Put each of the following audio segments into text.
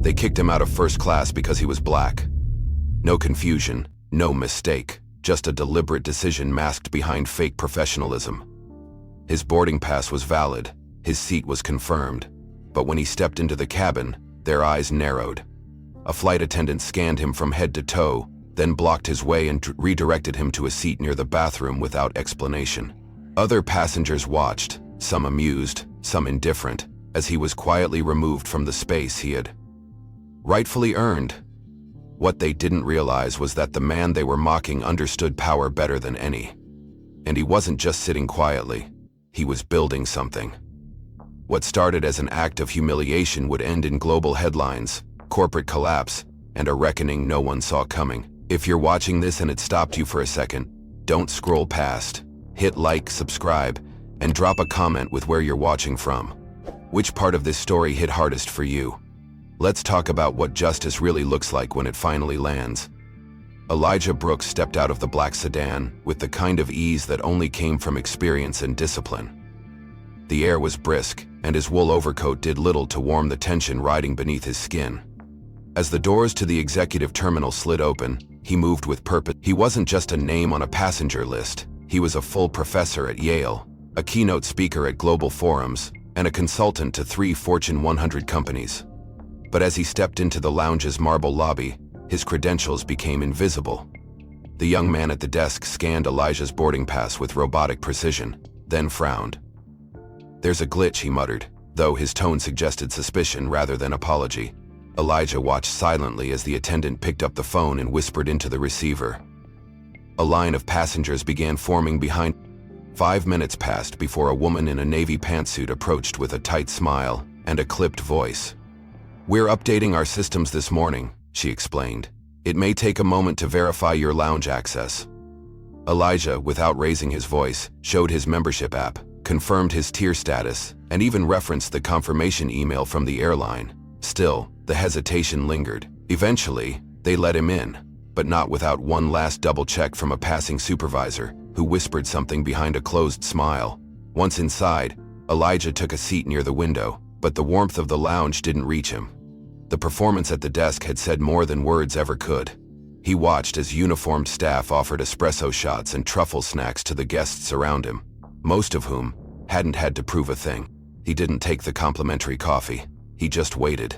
They kicked him out of first class because he was black. No confusion, no mistake, just a deliberate decision masked behind fake professionalism. His boarding pass was valid, his seat was confirmed, but when he stepped into the cabin, their eyes narrowed. A flight attendant scanned him from head to toe, then blocked his way and redirected him to a seat near the bathroom without explanation. Other passengers watched, some amused, some indifferent, as he was quietly removed from the space he had rightfully earned. What they didn't realize was that the man they were mocking understood power better than any. And he wasn't just sitting quietly, he was building something. What started as an act of humiliation would end in global headlines, corporate collapse, and a reckoning no one saw coming. If you're watching this and it stopped you for a second, don't scroll past. Hit like, subscribe, and drop a comment with where you're watching from. Which part of this story hit hardest for you? Let's talk about what justice really looks like when it finally lands. Elijah Brooks stepped out of the black sedan with the kind of ease that only came from experience and discipline. The air was brisk, and his wool overcoat did little to warm the tension riding beneath his skin. As the doors to the executive terminal slid open, he moved with purpose. He wasn't just a name on a passenger list, he was a full professor at Yale, a keynote speaker at global forums, and a consultant to 3 Fortune 100 companies. But as he stepped into the lounge's marble lobby, his credentials became invisible. The young man at the desk scanned Elijah's boarding pass with robotic precision, then frowned. "There's a glitch," he muttered, though his tone suggested suspicion rather than apology. Elijah watched silently as the attendant picked up the phone and whispered into the receiver. A line of passengers began forming behind. 5 minutes passed before a woman in a navy pantsuit approached with a tight smile and a clipped voice. "We're updating our systems this morning," she explained. "It may take a moment to verify your lounge access." Elijah, without raising his voice, showed his membership app, confirmed his tier status, and even referenced the confirmation email from the airline. Still, the hesitation lingered. Eventually, they let him in, but not without one last double check from a passing supervisor, who whispered something behind a closed smile. Once inside, Elijah took a seat near the window, but the warmth of the lounge didn't reach him. The performance at the desk had said more than words ever could. He watched as uniformed staff offered espresso shots and truffle snacks to the guests around him, most of whom hadn't had to prove a thing. He didn't take the complimentary coffee, he just waited.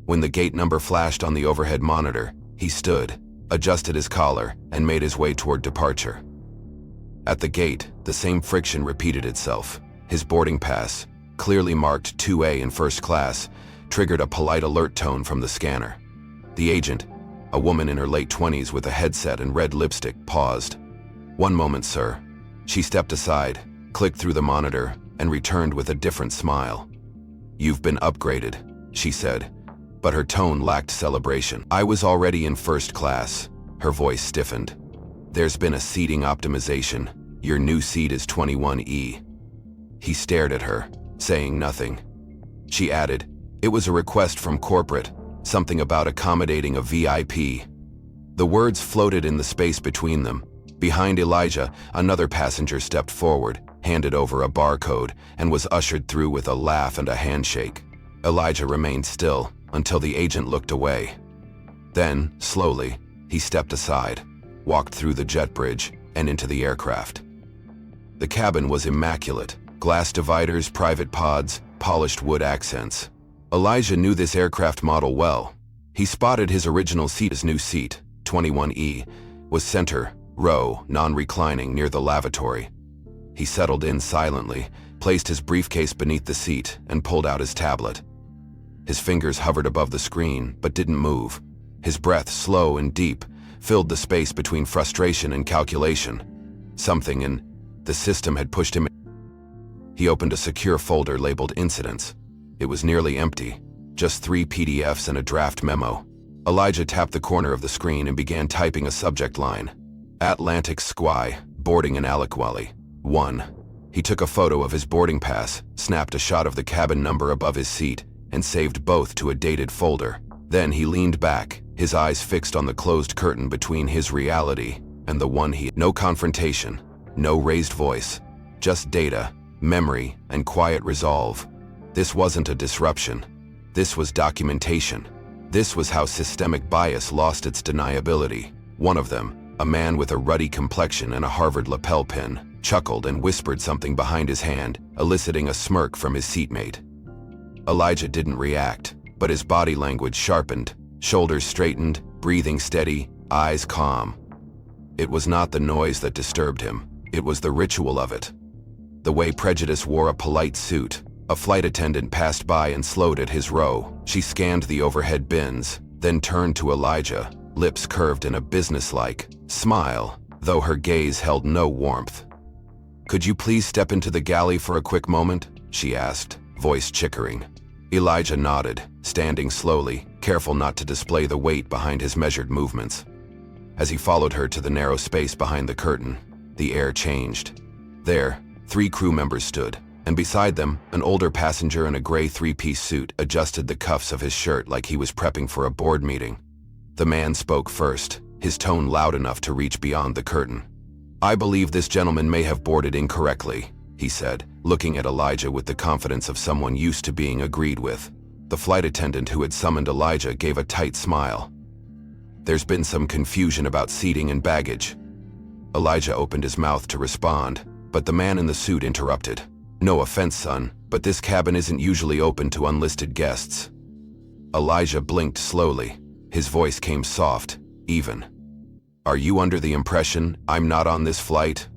When the gate number flashed on the overhead monitor, he stood, adjusted his collar, and made his way toward departure. At the gate, the same friction repeated itself. His boarding pass, clearly marked 2A in first class, triggered a polite alert tone from the scanner. The agent, a woman in her late 20s with a headset and red lipstick, paused. "One moment, sir." She stepped aside, clicked through the monitor, and returned with a different smile. "You've been upgraded," she said, but her tone lacked celebration. "I was already in first class." Her voice stiffened. "There's been a seating optimization. Your new seat is 21E. He stared at her, saying nothing. She added, "It was a request from corporate, something about accommodating a VIP." The words floated in the space between them. Behind Elijah, another passenger stepped forward, handed over a barcode, and was ushered through with a laugh and a handshake. Elijah remained still until the agent looked away. Then, slowly, he stepped aside, walked through the jet bridge, and into the aircraft. The cabin was immaculate. Glass dividers, private pods, polished wood accents. Elijah knew this aircraft model well. He spotted his original seat. His new seat, 21E, was center, row, non-reclining near the lavatory. He settled in silently, placed his briefcase beneath the seat, and pulled out his tablet. His fingers hovered above the screen, but didn't move. His breath, slow and deep, filled the space between frustration and calculation. Something in the system had pushed him. He opened a secure folder labeled Incidents. It was nearly empty, just 3 PDFs and a draft memo. Elijah tapped the corner of the screen and began typing a subject line. Atlantic Squai, boarding in Aliquali. 1. He took a photo of his boarding pass, snapped a shot of the cabin number above his seat, and saved both to a dated folder. Then he leaned back, his eyes fixed on the closed curtain between his reality and the one he... No confrontation, no raised voice, just data, memory, and quiet resolve. This wasn't a disruption. This was documentation. This was how systemic bias lost its deniability. One of them, a man with a ruddy complexion and a Harvard lapel pin, chuckled and whispered something behind his hand, eliciting a smirk from his seatmate. Elijah didn't react, but his body language sharpened, shoulders straightened, breathing steady, eyes calm. It was not the noise that disturbed him, it was the ritual of it. The way Prejudice wore a polite suit. A flight attendant passed by and slowed at his row. She scanned the overhead bins, then turned to Elijah, lips curved in a businesslike smile, though her gaze held no warmth. "Could you please step into the galley for a quick moment?" she asked, voice chickering. Elijah nodded, standing slowly, careful not to display the weight behind his measured movements. As he followed her to the narrow space behind the curtain, the air changed. There, 3 crew members stood, and beside them, an older passenger in a gray 3-piece suit adjusted the cuffs of his shirt like he was prepping for a board meeting. The man spoke first, his tone loud enough to reach beyond the curtain. "I believe this gentleman may have boarded incorrectly," he said, looking at Elijah with the confidence of someone used to being agreed with. The flight attendant who had summoned Elijah gave a tight smile. "There's been some confusion about seating and baggage." Elijah opened his mouth to respond, but the man in the suit interrupted. "No offense, son, but this cabin isn't usually open to unlisted guests." Elijah blinked slowly. His voice came soft, even. "Are you under the impression I'm not on this flight?"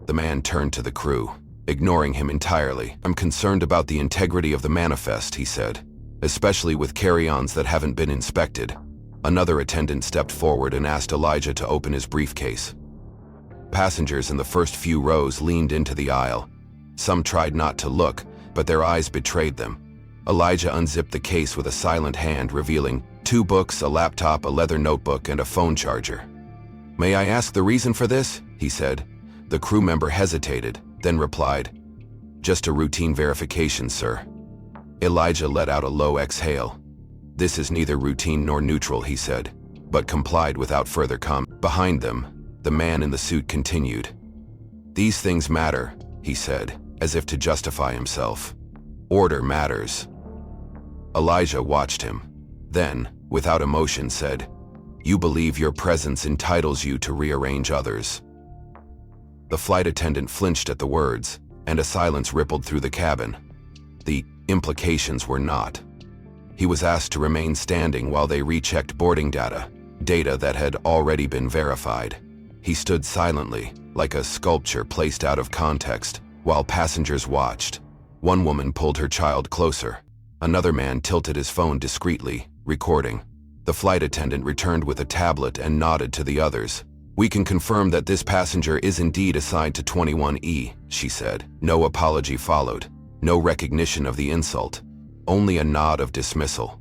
The man turned to the crew, ignoring him entirely. "I'm concerned about the integrity of the manifest," he said, "especially with carry-ons that haven't been inspected." Another attendant stepped forward and asked Elijah to open his briefcase. Passengers in the first few rows leaned into the aisle. Some tried not to look, but their eyes betrayed them. Elijah unzipped the case with a silent hand, revealing 2 books, a laptop, a leather notebook, and a phone charger. "May I ask the reason for this?" he said. The crew member hesitated, then replied, "Just a routine verification, sir." Elijah let out a low exhale. "This is neither routine nor neutral," he said, but complied without further comment. Behind them, the man in the suit continued. "These things matter," he said, as if to justify himself. "Order matters." Elijah watched him. Then, without emotion, said, "You believe your presence entitles you to rearrange others." The flight attendant flinched at the words, and a silence rippled through the cabin. The implications were not. He was asked to remain standing while they rechecked boarding data that had already been verified. He stood silently, like a sculpture placed out of context, while passengers watched. One woman pulled her child closer. Another man tilted his phone discreetly, recording. The flight attendant returned with a tablet and nodded to the others. "We can confirm that this passenger is indeed assigned to 21E, she said. No apology followed. No recognition of the insult. Only a nod of dismissal.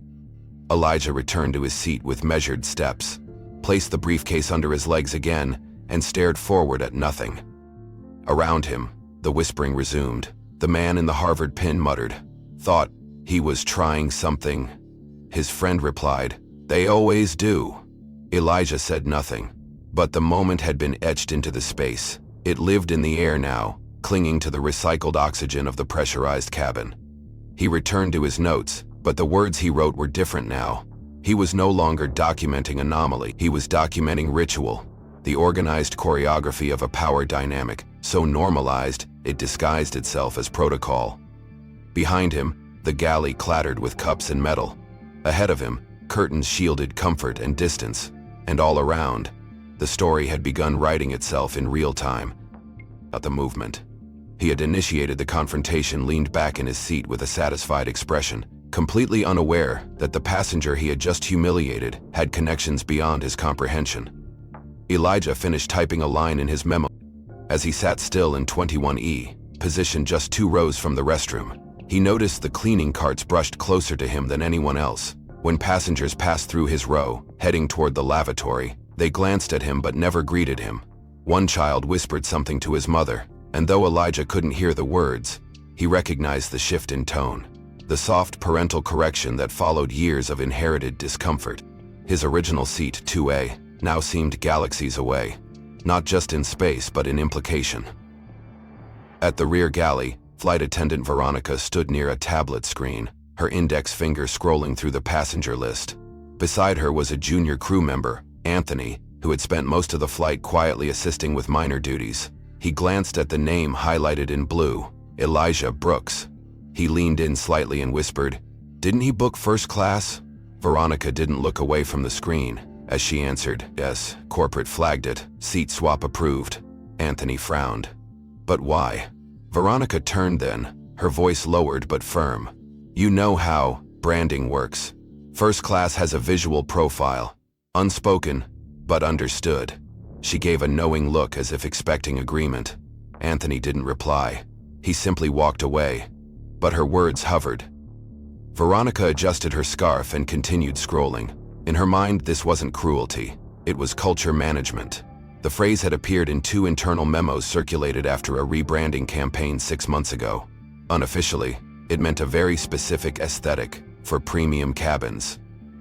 Elijah returned to his seat with measured steps, placed the briefcase under his legs again, and stared forward at nothing. Around him, the whispering resumed. The man in the Harvard pin muttered, "Thought he was trying something." His friend replied, "They always do." Elijah said nothing, but the moment had been etched into the space. It lived in the air now, clinging to the recycled oxygen of the pressurized cabin. He returned to his notes, but the words he wrote were different now. He was no longer documenting anomaly, he was documenting ritual, the organized choreography of a power dynamic, so normalized it disguised itself as protocol. Behind him, the galley clattered with cups and metal. Ahead of him, curtains shielded comfort and distance, and all around, the story had begun writing itself in real time. At the movement. He had initiated the confrontation, leaned back in his seat with a satisfied expression, completely unaware that the passenger he had just humiliated had connections beyond his comprehension. Elijah finished typing a line in his memo. As he sat still in 21E, positioned just 2 rows from the restroom, he noticed the cleaning carts brushed closer to him than anyone else. When passengers passed through his row, heading toward the lavatory, they glanced at him but never greeted him. One child whispered something to his mother, and though Elijah couldn't hear the words, he recognized the shift in tone, the soft parental correction that followed years of inherited discomfort. His original seat, 2A, now seemed galaxies away, not just in space but in implication. At the rear galley, flight attendant Veronica stood near a tablet screen, her index finger scrolling through the passenger list. Beside her was a junior crew member, Anthony, who had spent most of the flight quietly assisting with minor duties. He glanced at the name highlighted in blue, Elijah Brooks. He leaned in slightly and whispered, "Didn't he book first class?" Veronica didn't look away from the screen. As she answered, "Yes, corporate flagged it. Seat swap approved." Anthony frowned. "But why?" Veronica turned then, her voice lowered but firm. "You know how branding works. First class has a visual profile. Unspoken, but understood." She gave a knowing look as if expecting agreement. Anthony didn't reply. He simply walked away. But her words hovered. Veronica adjusted her scarf and continued scrolling. In her mind, this wasn't cruelty. It was culture management. The phrase had appeared in 2 internal memos circulated after a rebranding campaign 6 months ago. Unofficially, it meant a very specific aesthetic for premium cabins.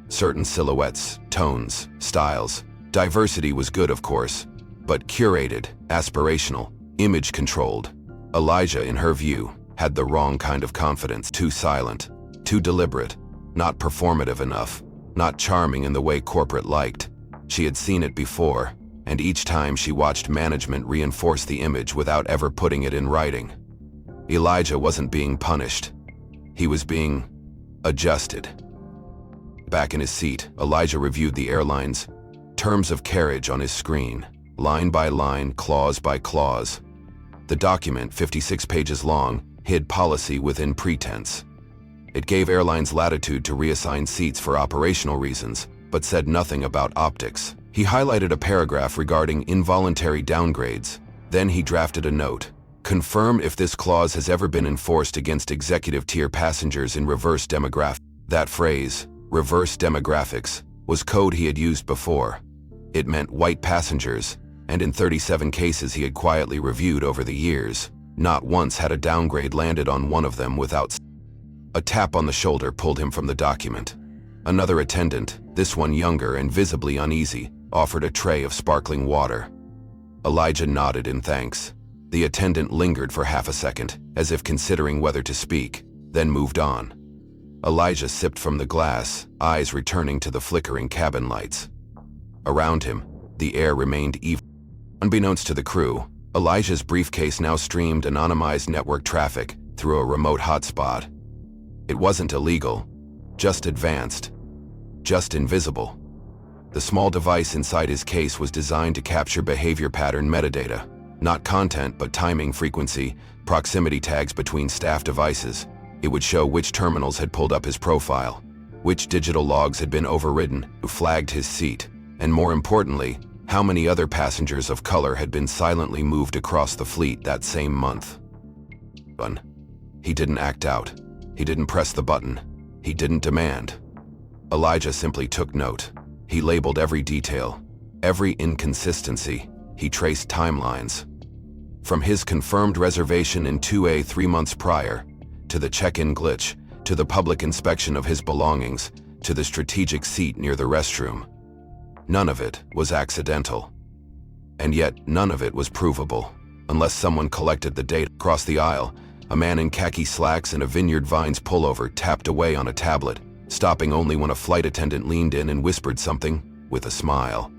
Certain silhouettes, tones, styles. Diversity was good, of course, but curated, aspirational, image-controlled. Elijah, in her view, had the wrong kind of confidence. Too silent, too deliberate, not performative enough, not charming in the way corporate liked. She had seen it before, and each time she watched management reinforce the image without ever putting it in writing. Elijah wasn't being punished. He was being adjusted. Back in his seat, Elijah reviewed the airline's terms of carriage on his screen, line by line, clause by clause. The document, 56 pages long, hid policy within pretense. It gave airlines latitude to reassign seats for operational reasons, but said nothing about optics. He highlighted a paragraph regarding involuntary downgrades. Then he drafted a note. Confirm if this clause has ever been enforced against executive-tier passengers in reverse demographics. That phrase, reverse demographics, was code he had used before. It meant white passengers, and in 37 cases he had quietly reviewed over the years, not once had a downgrade landed on one of them without. A tap on the shoulder pulled him from the document. Another attendant, this one younger and visibly uneasy, offered a tray of sparkling water. Elijah nodded in thanks. The attendant lingered for half a second, as if considering whether to speak, then moved on. Elijah sipped from the glass, eyes returning to the flickering cabin lights. Around him, the air remained even. Unbeknownst to the crew, Elijah's briefcase now streamed anonymized network traffic through a remote hotspot. It wasn't illegal, just advanced, just invisible. The small device inside his case was designed to capture behavior pattern metadata, not content but timing, frequency, proximity tags between staff devices. It would show which terminals had pulled up his profile, which digital logs had been overridden, who flagged his seat, and more importantly, how many other passengers of color had been silently moved across the fleet that same month. He didn't act out. He didn't press the button. He didn't demand. Elijah simply took note. He labeled every detail, every inconsistency. He traced timelines. From his confirmed reservation in 2A 3 months prior, to the check-in glitch, to the public inspection of his belongings, to the strategic seat near the restroom. None of it was accidental. And yet, none of it was provable, unless someone collected the data. Across the aisle, a man in khaki slacks and a Vineyard Vines pullover tapped away on a tablet, stopping only when a flight attendant leaned in and whispered something, with a smile.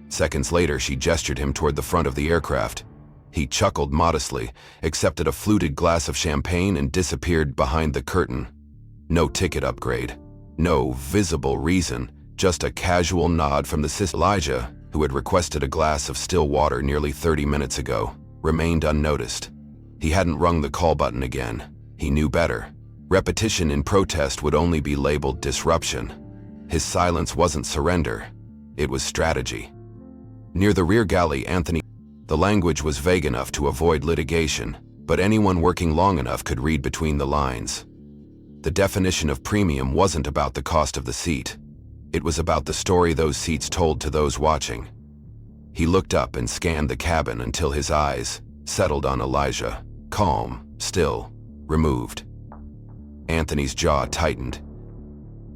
Seconds later, she gestured him toward the front of the aircraft. He chuckled modestly, accepted a fluted glass of champagne, and disappeared behind the curtain. No ticket upgrade. No visible reason, just a casual nod from the sis. Elijah, who had requested a glass of still water nearly 30 minutes ago, remained unnoticed. He hadn't rung the call button again. He knew better. Repetition in protest would only be labeled disruption. His silence wasn't surrender. It was strategy. Near the rear galley, the language was vague enough to avoid litigation, but anyone working long enough could read between the lines. The definition of premium wasn't about the cost of the seat. It was about the story those seats told to those watching. He looked up and scanned the cabin until his eyes settled on Elijah, calm, still, removed. Anthony's jaw tightened.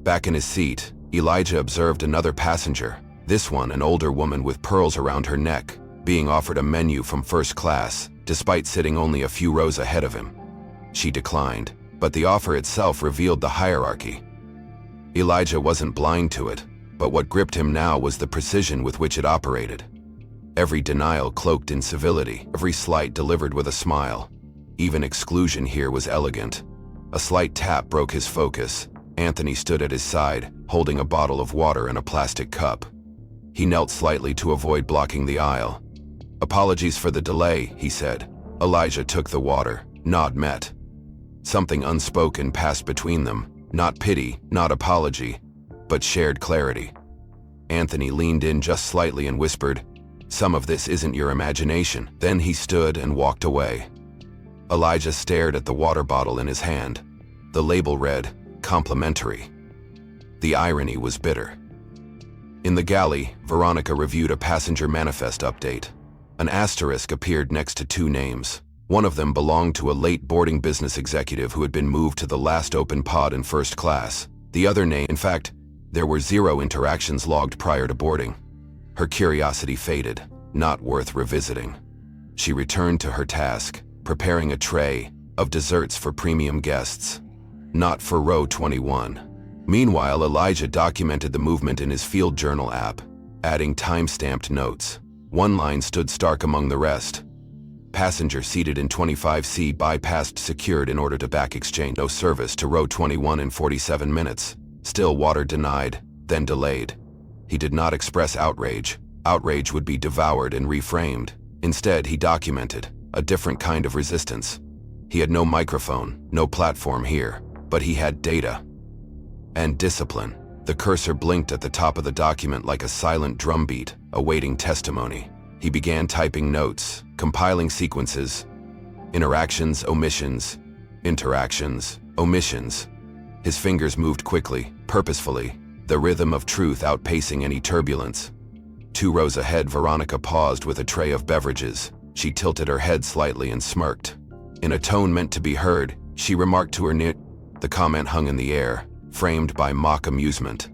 Back in his seat, Elijah observed another passenger, this one an older woman with pearls around her neck, being offered a menu from first class, despite sitting only a few rows ahead of him. She declined, but the offer itself revealed the hierarchy. Elijah wasn't blind to it. But what gripped him now was the precision with which it operated. Every denial cloaked in civility, every slight delivered with a smile. Even exclusion here was elegant. A slight tap broke his focus. Anthony stood at his side, holding a bottle of water and a plastic cup. He knelt slightly to avoid blocking the aisle. "Apologies for the delay," he said. Elijah took the water. Nod met. Something unspoken passed between them. Not pity, not apology, but shared clarity. Anthony leaned in just slightly and whispered, "Some of this isn't your imagination." Then he stood and walked away. Elijah stared at the water bottle in his hand. The label read, "Complimentary." The irony was bitter. In the galley, Veronica reviewed a passenger manifest update. An asterisk appeared next to two names. One of them belonged to a late boarding business executive who had been moved to the last open pod in first class. The other name, in fact, there were 0 interactions logged prior to boarding. Her curiosity faded, not worth revisiting. She returned to her task, preparing a tray of desserts for premium guests. Not for row 21. Meanwhile, Elijah documented the movement in his field journal app, adding time-stamped notes. One line stood stark among the rest. Passenger seated in 25C bypassed secured in order to back exchange. No service to row 21 in 47 minutes. Still water denied, then delayed. He did not express outrage. Outrage would be devoured and reframed. Instead, he documented a different kind of resistance. He had no microphone, no platform here, but he had data. And discipline. The cursor blinked at the top of the document like a silent drumbeat, awaiting testimony. He began typing notes, compiling sequences. Interactions, omissions. Interactions, omissions. His fingers moved quickly, purposefully, the rhythm of truth outpacing any turbulence. 2 rows ahead, Veronica paused with a tray of beverages. She tilted her head slightly and smirked. In a tone meant to be heard, she remarked to her near. The comment hung in the air, framed by mock amusement.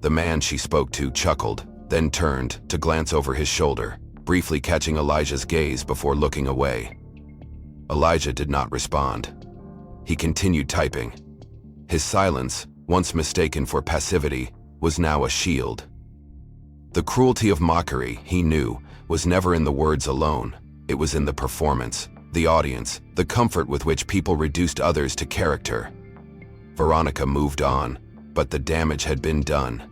The man she spoke to chuckled, then turned to glance over his shoulder, briefly catching Elijah's gaze before looking away. Elijah did not respond. He continued typing. His silence, once mistaken for passivity, was now a shield. The cruelty of mockery, he knew, was never in the words alone. It was in the performance, the audience, the comfort with which people reduced others to character. Veronica moved on, but the damage had been done.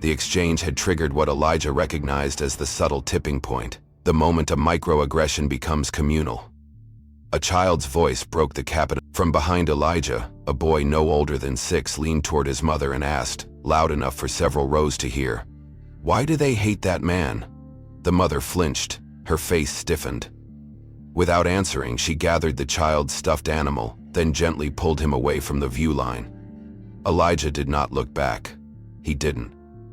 The exchange had triggered what Elijah recognized as the subtle tipping point, the moment a microaggression becomes communal. A child's voice broke the cabinet. From behind Elijah, a boy no older than 6 leaned toward his mother and asked, loud enough for several rows to hear, "Why do they hate that man?" The mother flinched, her face stiffened. Without answering, she gathered the child's stuffed animal, then gently pulled him away from the view line. Elijah did not look back. He didn't.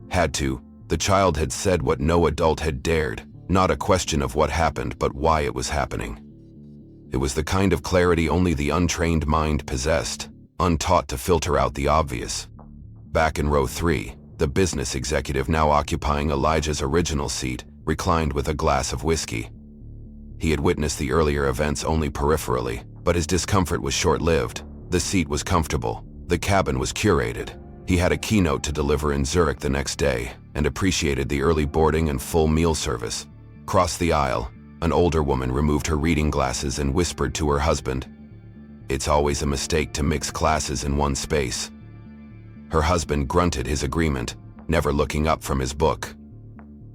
Had to. The child had said what no adult had dared, not a question of what happened, but why it was happening. It was the kind of clarity only the untrained mind possessed, untaught to filter out the obvious. Back in row 3, the business executive, now occupying Elijah's original seat, reclined with a glass of whiskey. He had witnessed the earlier events only peripherally, but his discomfort was short-lived. The seat was comfortable. The cabin was curated. He had a keynote to deliver in Zurich the next day, and appreciated the early boarding and full meal service. Across the aisle, an older woman removed her reading glasses and whispered to her husband, "It's always a mistake to mix classes in one space." Her husband grunted his agreement, never looking up from his book.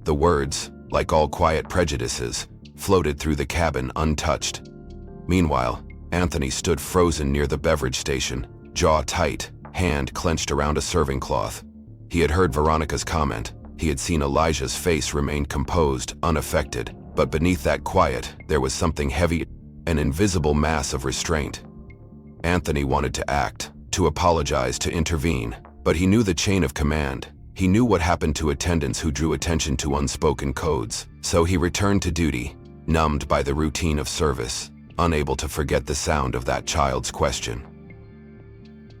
The words, like all quiet prejudices, floated through the cabin untouched. Meanwhile, Anthony stood frozen near the beverage station, jaw tight, hand clenched around a serving cloth. He had heard Veronica's comment. He had seen Elijah's face remain composed, unaffected, but beneath that quiet, there was something heavy, an invisible mass of restraint. Anthony wanted to act, to apologize, to intervene, but he knew the chain of command. He knew what happened to attendants who drew attention to unspoken codes. So he returned to duty, numbed by the routine of service, unable to forget the sound of that child's question.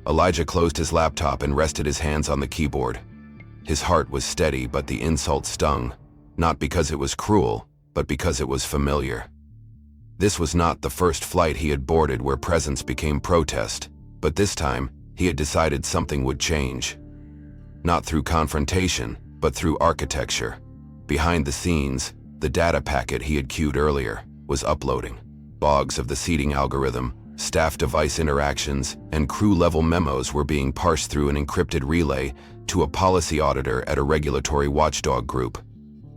Elijah closed his laptop and rested his hands on the keyboard. His heart was steady, but the insult stung, not because it was cruel, but because it was familiar. This was not the first flight he had boarded where presence became protest, but this time, he had decided something would change. Not through confrontation, but through architecture. Behind the scenes, the data packet he had queued earlier was uploading. Logs of the seating algorithm, staff device interactions, and crew-level memos were being parsed through an encrypted relay to a policy auditor at a regulatory watchdog group.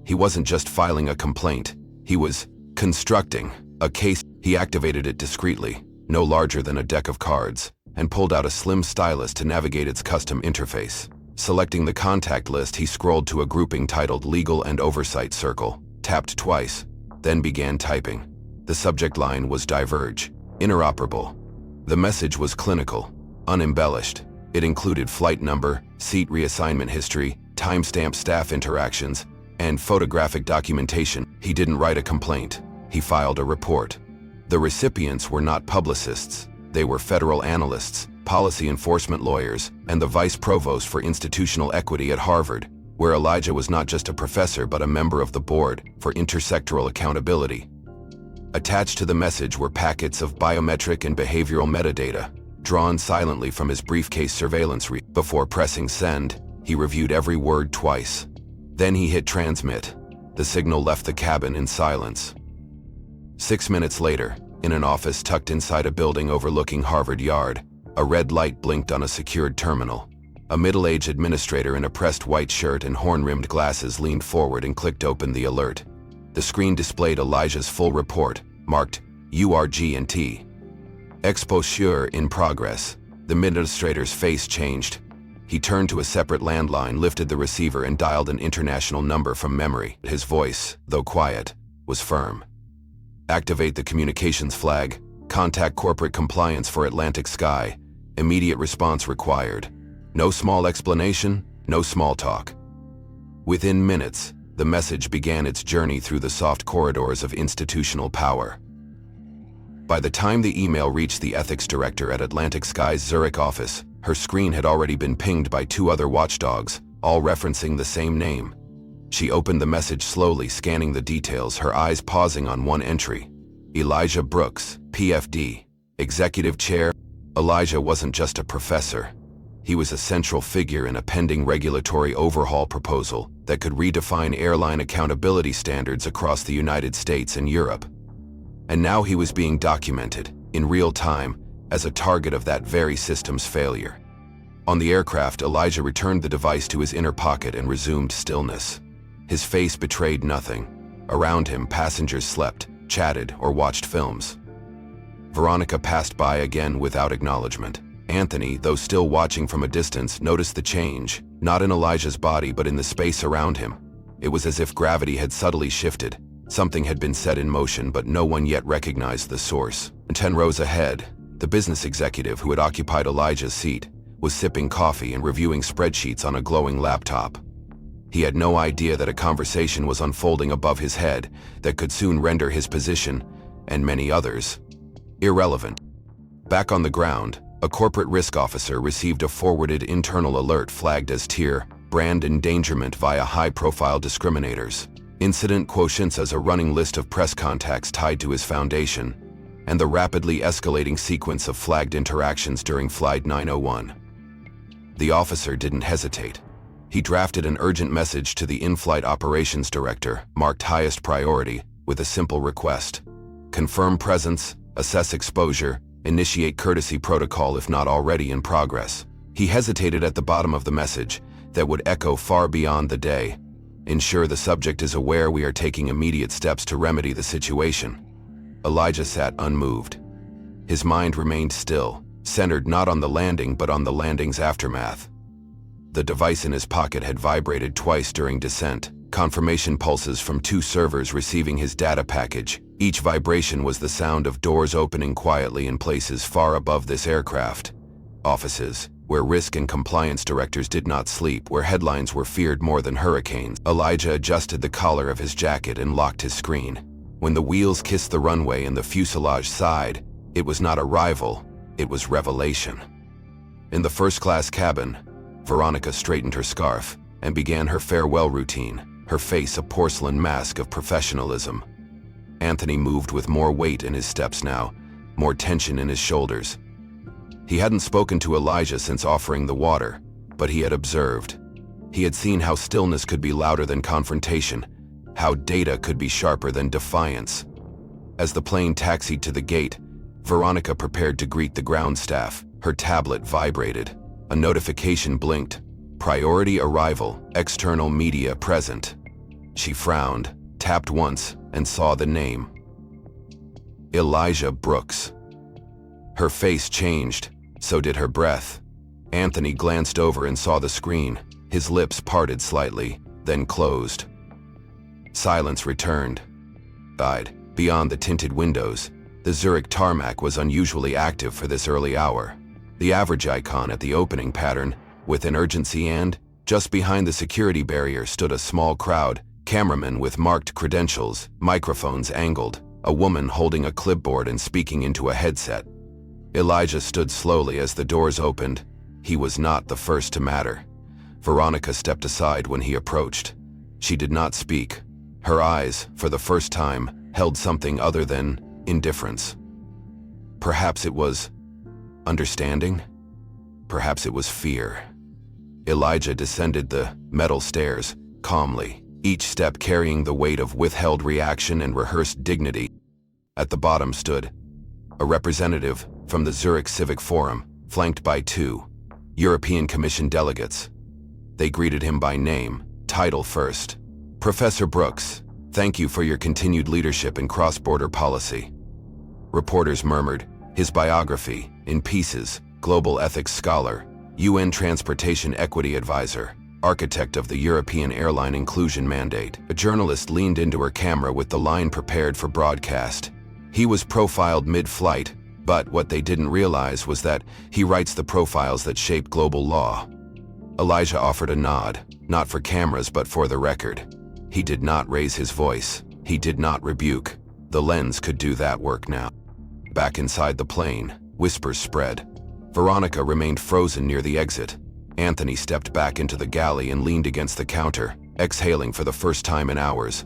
He wasn't just filing a complaint, he was constructing a case. He activated it discreetly, no larger than a deck of cards, and pulled out a slim stylus to navigate its custom interface. Selecting the contact list, he scrolled to a grouping titled Legal and Oversight Circle, tapped twice, then began typing. The subject line was Diverge, Interoperable. The message was clinical, unembellished. It included flight number, seat reassignment history, timestamp staff interactions, and photographic documentation. He didn't write a complaint, he filed a report. The recipients were not publicists, they were federal analysts, policy enforcement lawyers, and the vice provost for institutional equity at Harvard, where Elijah was not just a professor but a member of the board for intersectoral accountability. Attached to the message were packets of biometric and behavioral metadata, drawn silently from his briefcase surveillance. Before pressing send, he reviewed every word twice. Then he hit transmit. The signal left the cabin in silence. 6 minutes later, in an office tucked inside a building overlooking Harvard Yard, a red light blinked on a secured terminal. A middle-aged administrator in a pressed white shirt and horn-rimmed glasses leaned forward and clicked open the alert. The screen displayed Elijah's full report, marked URG&T. Exposure in progress. The administrator's face changed. He turned to a separate landline, lifted the receiver, and dialed an international number from memory. His voice, though quiet, was firm. Activate the communications flag. Contact corporate compliance for Atlantic Sky. Immediate response required. No small explanation, no small talk. Within minutes, the message began its journey through the soft corridors of institutional power. By the time the email reached the ethics director at Atlantic Sky's Zurich office, her screen had already been pinged by 2 other watchdogs, all referencing the same name. She opened the message slowly, scanning the details, her eyes pausing on one entry. Elijah Brooks, PFD, Executive Chair. Elijah wasn't just a professor. He was a central figure in a pending regulatory overhaul proposal that could redefine airline accountability standards across the United States and Europe. And now he was being documented, in real time, as a target of that very system's failure. On the aircraft, Elijah returned the device to his inner pocket and resumed stillness. His face betrayed nothing. Around him, passengers slept, chatted, or watched films. Veronica passed by again without acknowledgement. Anthony, though still watching from a distance, noticed the change, not in Elijah's body but in the space around him. It was as if gravity had subtly shifted. Something had been set in motion, but no one yet recognized the source. 10 rows ahead, the business executive who had occupied Elijah's seat was sipping coffee and reviewing spreadsheets on a glowing laptop. He had no idea that a conversation was unfolding above his head that could soon render his position, and many others, irrelevant. Back on the ground, a corporate risk officer received a forwarded internal alert flagged as tier brand endangerment via high-profile discriminators. Incident quotients as a running list of press contacts tied to his foundation, and the rapidly escalating sequence of flagged interactions during Flight 901. The officer didn't hesitate. He drafted an urgent message to the in-flight operations director, marked highest priority, with a simple request. Confirm presence, assess exposure, initiate courtesy protocol if not already in progress. He hesitated at the bottom of the message that would echo far beyond the day. Ensure the subject is aware we are taking immediate steps to remedy the situation. Elijah sat unmoved. His mind remained still, centered not on the landing but on the landing's aftermath. The device in his pocket had vibrated twice during descent, confirmation pulses from 2 servers receiving his data package. Each vibration was the sound of doors opening quietly in places far above this aircraft. Offices, where risk and compliance directors did not sleep, where headlines were feared more than hurricanes. Elijah adjusted the collar of his jacket and locked his screen. When the wheels kissed the runway and the fuselage sighed, it was not arrival, it was revelation. In the first-class cabin, Veronica straightened her scarf and began her farewell routine, her face a porcelain mask of professionalism. Anthony moved with more weight in his steps now, more tension in his shoulders. He hadn't spoken to Elijah since offering the water, but he had observed. He had seen how stillness could be louder than confrontation, how data could be sharper than defiance. As the plane taxied to the gate, Veronica prepared to greet the ground staff. Her tablet vibrated. A notification blinked. Priority arrival, external media present. She frowned, tapped once, and saw the name. Elijah Brooks. Her face changed, so did her breath. Anthony glanced over and saw the screen. His lips parted slightly, then closed. Silence returned. Beyond the tinted windows, the Zurich tarmac was unusually active for this early hour. The average icon at the opening pattern, with an urgency, and, just behind the security barrier stood a small crowd, cameramen with marked credentials, microphones angled, a woman holding a clipboard and speaking into a headset. Elijah stood slowly as the doors opened. He was not the first to matter. Veronica stepped aside when he approached. She did not speak. Her eyes, for the first time, held something other than indifference. Perhaps it was understanding? Perhaps it was fear. Elijah descended the metal stairs, calmly, each step carrying the weight of withheld reaction and rehearsed dignity. At the bottom stood a representative from the Zurich Civic Forum, flanked by two European Commission delegates. They greeted him by name, title first. Professor Brooks, thank you for your continued leadership in cross-border policy. Reporters murmured, his biography, in pieces, global ethics scholar, UN Transportation Equity Advisor, architect of the European Airline Inclusion Mandate. A journalist leaned into her camera with the line prepared for broadcast. He was profiled mid-flight, but what they didn't realize was that he writes the profiles that shape global law. Elijah offered a nod, not for cameras but for the record. He did not raise his voice. He did not rebuke. The lens could do that work now. Back inside the plane, whispers spread. Veronica remained frozen near the exit. Anthony stepped back into the galley and leaned against the counter, exhaling for the first time in hours.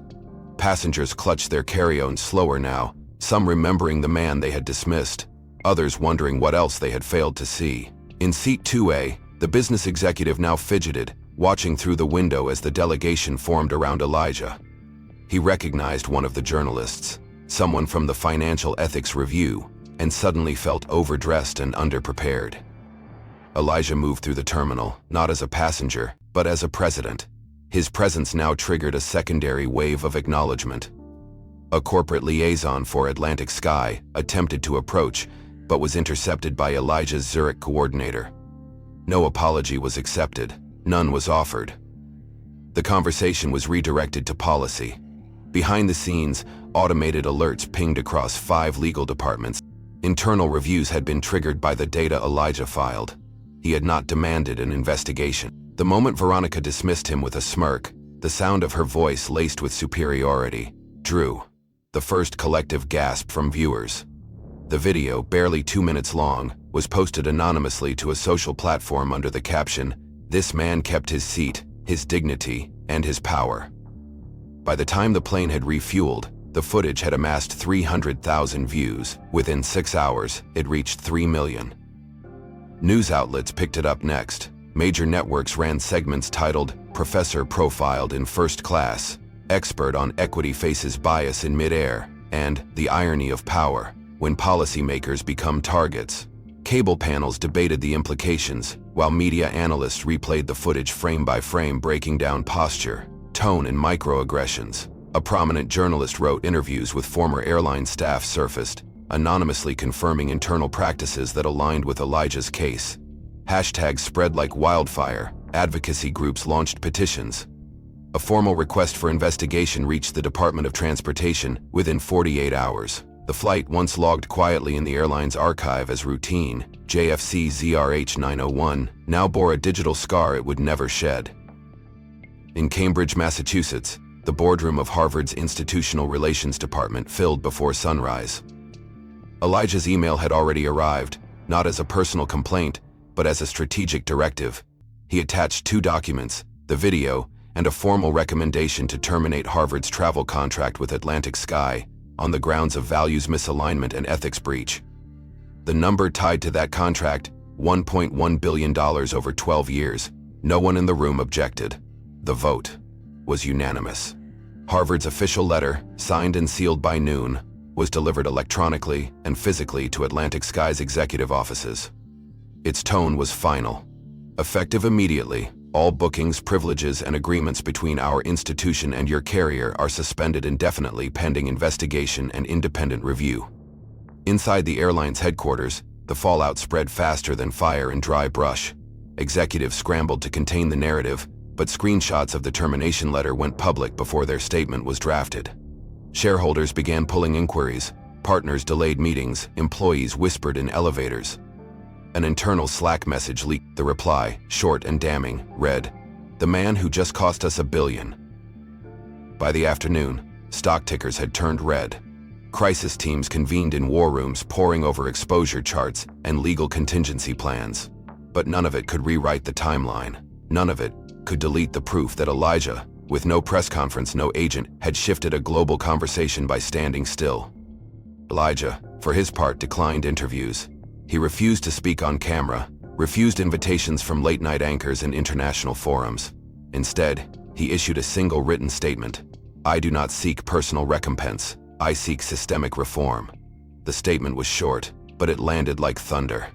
Passengers clutched their carry-ons slower now, some remembering the man they had dismissed, others wondering what else they had failed to see. In seat 2A, the business executive now fidgeted, watching through the window as the delegation formed around Elijah. He recognized one of the journalists, someone from the Financial Ethics Review, and suddenly felt overdressed and underprepared. Elijah moved through the terminal, not as a passenger, but as a president. His presence now triggered a secondary wave of acknowledgement. A corporate liaison for Atlantic Sky attempted to approach, but was intercepted by Elijah's Zurich coordinator. No apology was accepted, none was offered. The conversation was redirected to policy. Behind the scenes, automated alerts pinged across 5 legal departments. Internal reviews had been triggered by the data Elijah filed. He had not demanded an investigation. The moment Veronica dismissed him with a smirk, the sound of her voice laced with superiority drew the first collective gasp from viewers. The video, barely 2 minutes long, was posted anonymously to a social platform under the caption, "This man kept his seat, his dignity, and his power." By the time the plane had refueled, the footage had amassed 300,000 views. Within 6 hours, it reached 3 million. News outlets picked it up next. Major networks ran segments titled, "Professor Profiled in First Class," "Expert on Equity Faces Bias in Midair," and "The Irony of Power, When Policymakers Become Targets." Cable panels debated the implications, while media analysts replayed the footage frame by frame, breaking down posture, tone, and microaggressions. A prominent journalist wrote interviews with former airline staff surfaced, anonymously confirming internal practices that aligned with Elijah's case. Hashtags spread like wildfire. Advocacy groups launched petitions. A formal request for investigation reached the Department of Transportation within 48 hours. The flight, once logged quietly in the airline's archive as routine, JFC ZRH 901, now bore a digital scar it would never shed. In Cambridge, Massachusetts, the boardroom of Harvard's Institutional Relations Department filled before sunrise. Elijah's email had already arrived, not as a personal complaint, but as a strategic directive. He attached 2 documents, the video, and a formal recommendation to terminate Harvard's travel contract with Atlantic Sky on the grounds of values misalignment and ethics breach. The number tied to that contract, $1.1 billion over 12 years, No one in the room objected. The vote was unanimous. Harvard's official letter, signed and sealed by noon, was delivered electronically and physically to Atlantic Sky's executive offices. Its tone was final. Effective immediately, all bookings, privileges, and agreements between our institution and your carrier are suspended indefinitely pending investigation and independent review. Inside the airline's headquarters, the fallout spread faster than fire in dry brush. Executives scrambled to contain the narrative, but screenshots of the termination letter went public before their statement was drafted. Shareholders began pulling inquiries, partners delayed meetings, employees whispered in elevators. An internal Slack message leaked. The reply, short and damning, read, "The man who just cost us $1 billion." By the afternoon, stock tickers had turned red. Crisis teams convened in war rooms, poring over exposure charts and legal contingency plans. But none of it could rewrite the timeline. None of it could delete the proof that Elijah, with no press conference, no agent, had shifted a global conversation by standing still. Elijah, for his part, declined interviews. He refused to speak on camera, refused invitations from late-night anchors and international forums. Instead, he issued a single written statement: "I do not seek personal recompense. I seek systemic reform." The statement was short, but it landed like thunder.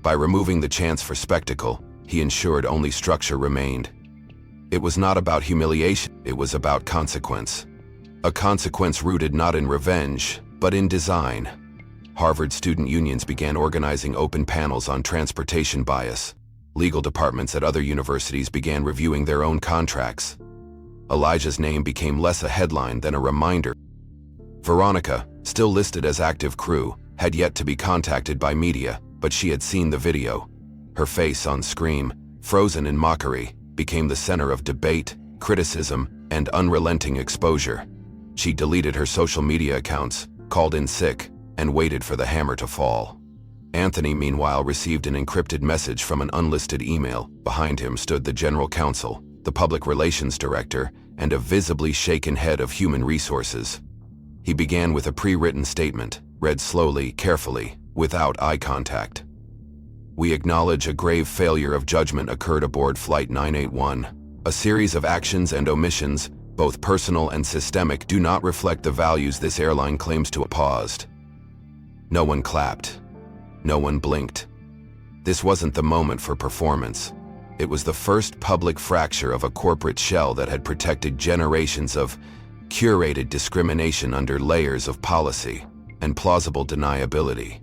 By removing the chance for spectacle, he ensured only structure remained. It was not about humiliation, it was about consequence. A consequence rooted not in revenge, but in design. Harvard student unions began organizing open panels on transportation bias. Legal departments at other universities began reviewing their own contracts. Elijah's name became less a headline than a reminder. Veronica, still listed as active crew, had yet to be contacted by media, but she had seen the video. Her face on screen, frozen in mockery, became the center of debate, criticism, and unrelenting exposure. She deleted her social media accounts, called in sick, and waited for the hammer to fall. Anthony, meanwhile, received an encrypted message from an unlisted email. Behind him stood the general counsel, the public relations director, and a visibly shaken head of human resources. He began with a pre-written statement, read slowly, carefully, without eye contact. "We acknowledge a grave failure of judgment occurred aboard Flight 981. A series of actions and omissions, both personal and systemic, do not reflect the values this airline claims to have." Paused. No one clapped. No one blinked. This wasn't the moment for performance. It was the first public fracture of a corporate shell that had protected generations of curated discrimination under layers of policy and plausible deniability.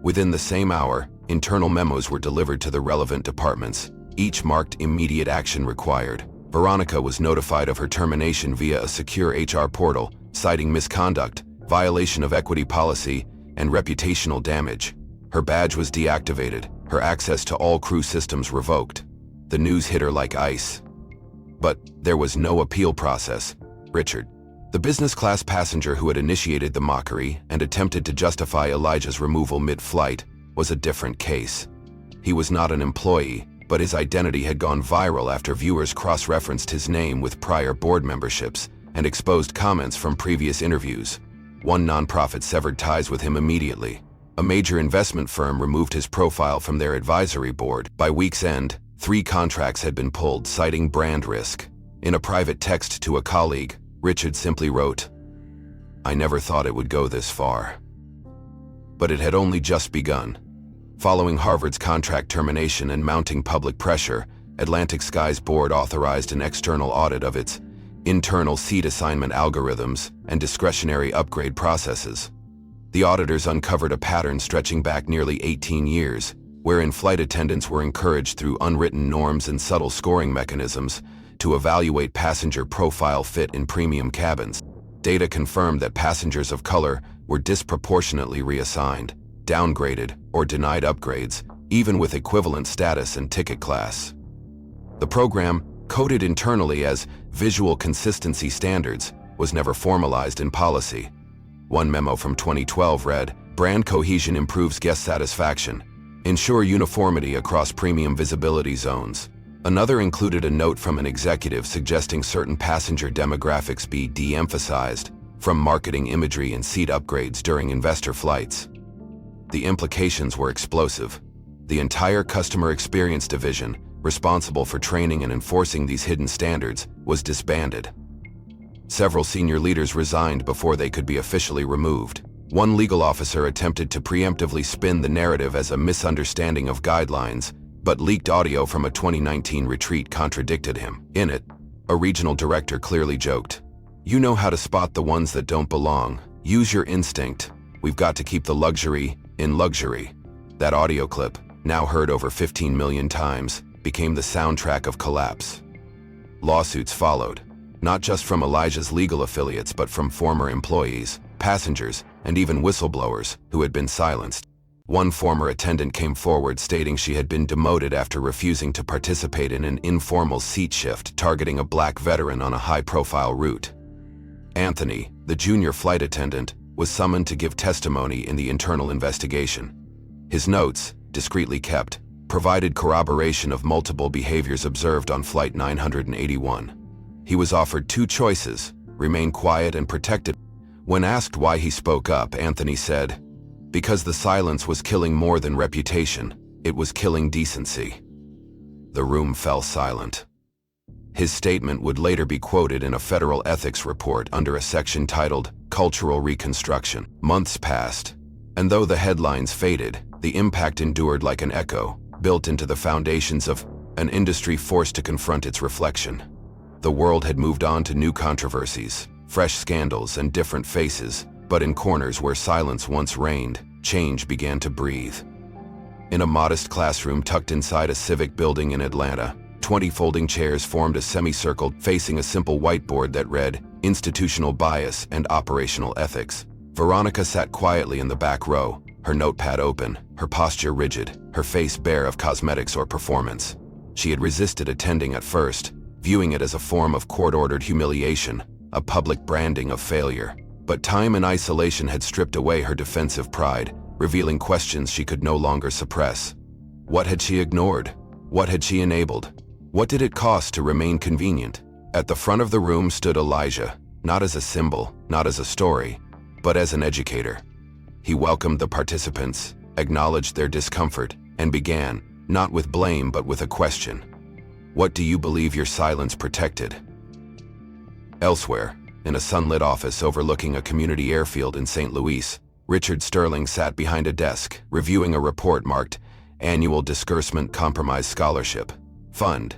Within the same hour, internal memos were delivered to the relevant departments, each marked immediate action required. Veronica was notified of her termination via a secure HR portal, citing misconduct, violation of equity policy, and reputational damage. Her badge was deactivated, her access to all crew systems revoked. The news hit her like ice. But there was no appeal process. Richard, the business class passenger who had initiated the mockery and attempted to justify Elijah's removal mid-flight, was a different case. He was not an employee, but his identity had gone viral after viewers cross-referenced his name with prior board memberships and exposed comments from previous interviews. One nonprofit severed ties with him immediately. A major investment firm removed his profile from their advisory board. By week's end, 3 contracts had been pulled, citing brand risk. In a private text to a colleague, Richard simply wrote, "I never thought it would go this far." But it had only just begun. Following Harvard's contract termination and mounting public pressure, Atlantic Sky's board authorized an external audit of its internal seat assignment algorithms and discretionary upgrade processes. The auditors uncovered a pattern stretching back nearly 18 years, wherein flight attendants were encouraged through unwritten norms and subtle scoring mechanisms to evaluate passenger profile fit in premium cabins. Data confirmed that passengers of color were disproportionately reassigned, downgraded, or denied upgrades, even with equivalent status and ticket class. The program, coded internally as Visual Consistency Standards, was never formalized in policy. One memo from 2012 read, "Brand cohesion improves guest satisfaction. Ensure uniformity across premium visibility zones." Another included a note from an executive suggesting certain passenger demographics be de-emphasized, from marketing imagery and seat upgrades during investor flights. The implications were explosive. The entire customer experience division, responsible for training and enforcing these hidden standards, was disbanded. Several senior leaders resigned before they could be officially removed. One legal officer attempted to preemptively spin the narrative as a misunderstanding of guidelines, but leaked audio from a 2019 retreat contradicted him. In it, a regional director clearly joked, "You know how to spot the ones that don't belong. Use your instinct. We've got to keep the luxury in luxury." That audio clip, now heard over 15 million times, became the soundtrack of collapse. Lawsuits followed, not just from Elijah's legal affiliates but from former employees, passengers, and even whistleblowers who had been silenced. One former attendant came forward stating she had been demoted after refusing to participate in an informal seat shift targeting a black veteran on a high-profile route. Anthony, the junior flight attendant, was summoned to give testimony in the internal investigation. His notes, discreetly kept, provided corroboration of multiple behaviors observed on Flight 981. He was offered two choices: remain quiet and protected. When asked why he spoke up, Anthony said, "Because the silence was killing more than reputation, it was killing decency." The room fell silent. His statement would later be quoted in a federal ethics report under a section titled Cultural Reconstruction. Months passed, and though the headlines faded, the impact endured like an echo, built into the foundations of an industry forced to confront its reflection. The world had moved on to new controversies, fresh scandals, and different faces, but in corners where silence once reigned, change began to breathe. In a modest classroom tucked inside a civic building in Atlanta, 20 folding chairs formed a semicircle facing a simple whiteboard that read, "Institutional Bias and Operational Ethics." Veronica sat quietly in the back row, her notepad open, her posture rigid, her face bare of cosmetics or performance. She had resisted attending at first, viewing it as a form of court-ordered humiliation, a public branding of failure. But time and isolation had stripped away her defensive pride, revealing questions she could no longer suppress. What had she ignored? What had she enabled? What did it cost to remain convenient? At the front of the room stood Elijah, not as a symbol, not as a story, but as an educator. He welcomed the participants, acknowledged their discomfort, and began, not with blame but with a question. "What do you believe your silence protected?" Elsewhere, in a sunlit office overlooking a community airfield in St. Louis, Richard Sterling sat behind a desk, reviewing a report marked Annual Disbursement Compromise Scholarship Fund.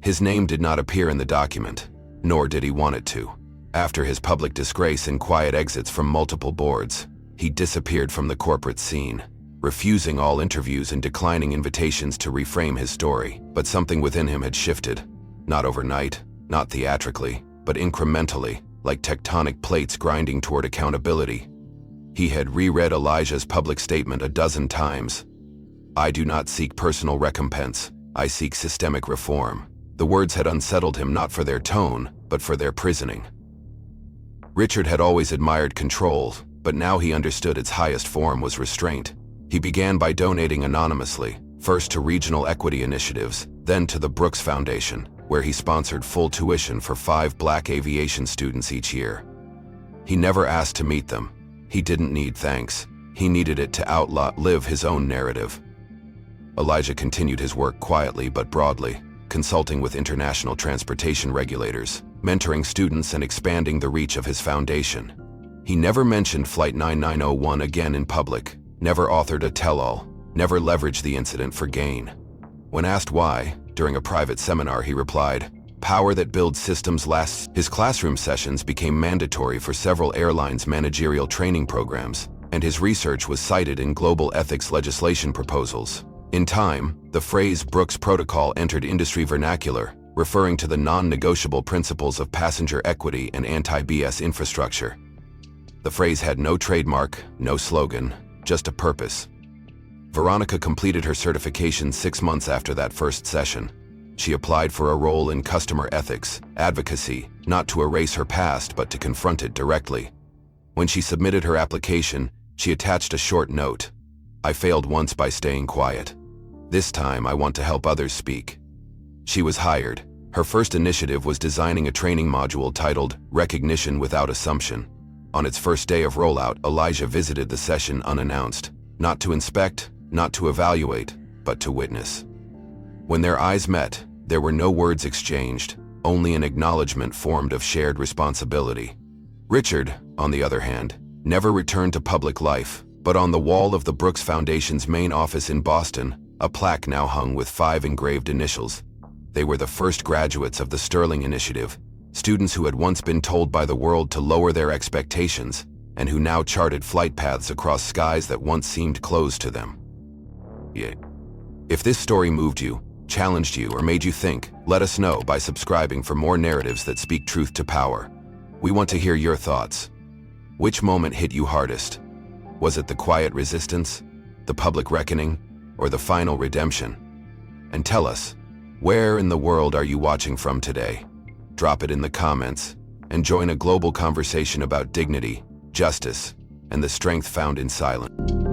His name did not appear in the document, nor did he want it to. After his public disgrace and quiet exits from multiple boards, he disappeared from the corporate scene, refusing all interviews and declining invitations to reframe his story. But something within him had shifted, not overnight, not theatrically, but incrementally, like tectonic plates grinding toward accountability. He had reread Elijah's public statement a dozen times. "I do not seek personal recompense, I seek systemic reform." The words had unsettled him not for their tone, but for their prisoning. Richard had always admired control, but now he understood its highest form was restraint. He began by donating anonymously, first to regional equity initiatives, then to the Brooks Foundation, where he sponsored full tuition for 5 black aviation students each year. He never asked to meet them. He didn't need thanks. He needed it to outlive his own narrative. Elijah continued his work quietly but broadly, consulting with international transportation regulators, mentoring students and expanding the reach of his foundation. He never mentioned Flight 9901 again in public, never authored a tell-all, never leveraged the incident for gain. When asked why, during a private seminar he replied, "Power that builds systems lasts." His classroom sessions became mandatory for several airlines' managerial training programs, and his research was cited in global ethics legislation proposals. In time, the phrase Brooks Protocol entered industry vernacular, referring to the non-negotiable principles of passenger equity and anti-BS infrastructure. The phrase had no trademark, no slogan, just a purpose. Veronica completed her certification 6 months after that first session. She applied for a role in customer ethics, advocacy, not to erase her past but to confront it directly. When she submitted her application, she attached a short note. "I failed once by staying quiet. This time I want to help others speak." She was hired. Her first initiative was designing a training module titled Recognition Without Assumption. On its first day of rollout, Elijah visited the session unannounced, not to inspect, not to evaluate, but to witness. When their eyes met, there were no words exchanged, only an acknowledgement formed of shared responsibility. Richard, on the other hand, never returned to public life, but on the wall of the Brooks Foundation's main office in Boston, a plaque now hung with 5 engraved initials. They were the first graduates of the Sterling Initiative, students who had once been told by the world to lower their expectations, and who now charted flight paths across skies that once seemed closed to them. If this story moved you, challenged you, or made you think, let us know by subscribing for more narratives that speak truth to power. We want to hear your thoughts. Which moment hit you hardest? Was it the quiet resistance, the public reckoning, or the final redemption? And tell us, where in the world are you watching from today? Drop it in the comments, and join a global conversation about dignity, justice, and the strength found in silence.